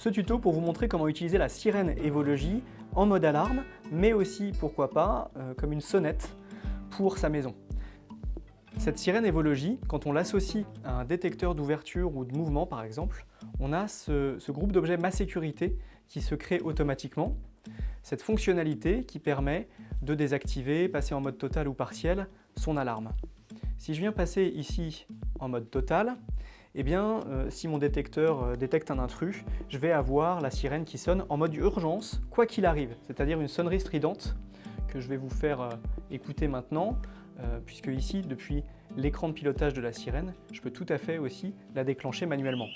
ce tuto pour vous montrer comment utiliser la sirène Evology en mode alarme, mais aussi, pourquoi pas, comme une sonnette pour sa maison. Cette sirène Evology, quand on l'associe à un détecteur d'ouverture ou de mouvement par exemple, on a ce groupe d'objets Ma Sécurité qui se crée automatiquement. Cette fonctionnalité qui permet de désactiver, passer en mode total ou partiel, son alarme. Si je viens passer ici en mode total, eh bien, si mon détecteur détecte un intrus, je vais avoir la sirène qui sonne en mode urgence, quoi qu'il arrive, c'est-à-dire une sonnerie stridente que je vais vous faire écouter maintenant, puisque ici, depuis l'écran de pilotage de la sirène, je peux tout à fait aussi la déclencher manuellement.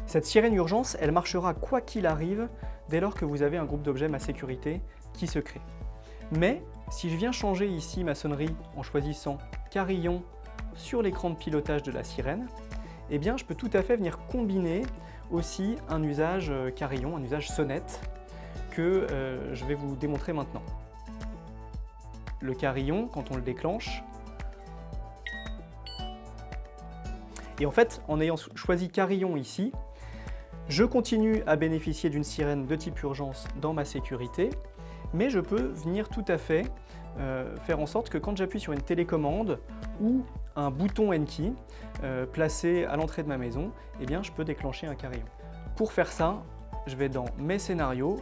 Cette sirène urgence, elle marchera quoi qu'il arrive dès lors que vous avez un groupe d'objets Ma Sécurité qui se crée. Mais si je viens changer ici ma sonnerie en choisissant carillon sur l'écran de pilotage de la sirène, eh bien je peux tout à fait venir combiner aussi un usage carillon, un usage sonnette que je vais vous démontrer maintenant. Le carillon, quand on le déclenche, et en fait en ayant choisi carillon ici, je continue à bénéficier d'une sirène de type urgence dans Ma Sécurité, mais je peux venir tout à fait faire en sorte que quand j'appuie sur une télécommande ou un bouton N-Key placé à l'entrée de ma maison, eh bien, je peux déclencher un carillon. Pour faire ça, je vais dans Mes scénarios,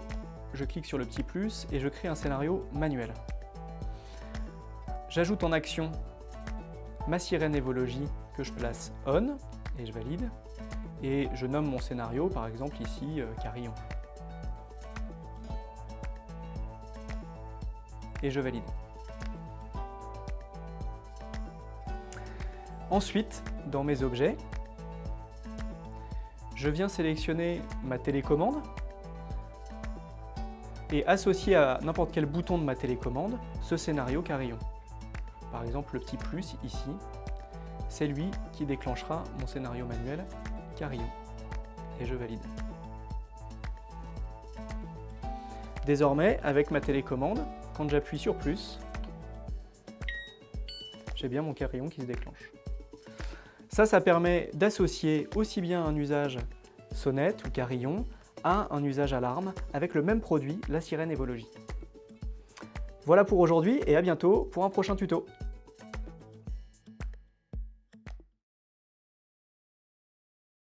je clique sur le petit plus et je crée un scénario manuel. J'ajoute en action ma sirène Evology que je place On et je valide. Et je nomme mon scénario, par exemple ici, carillon. Et je valide. Ensuite, dans mes objets, je viens sélectionner ma télécommande et associer à n'importe quel bouton de ma télécommande ce scénario carillon. Par exemple, le petit plus ici, c'est lui qui déclenchera mon scénario manuel carillon. Et je valide. Désormais, avec ma télécommande, quand j'appuie sur plus, j'ai bien mon carillon qui se déclenche. Ça permet d'associer aussi bien un usage sonnette ou carillon à un usage alarme avec le même produit, la sirène Evology. Voilà pour aujourd'hui et à bientôt pour un prochain tuto.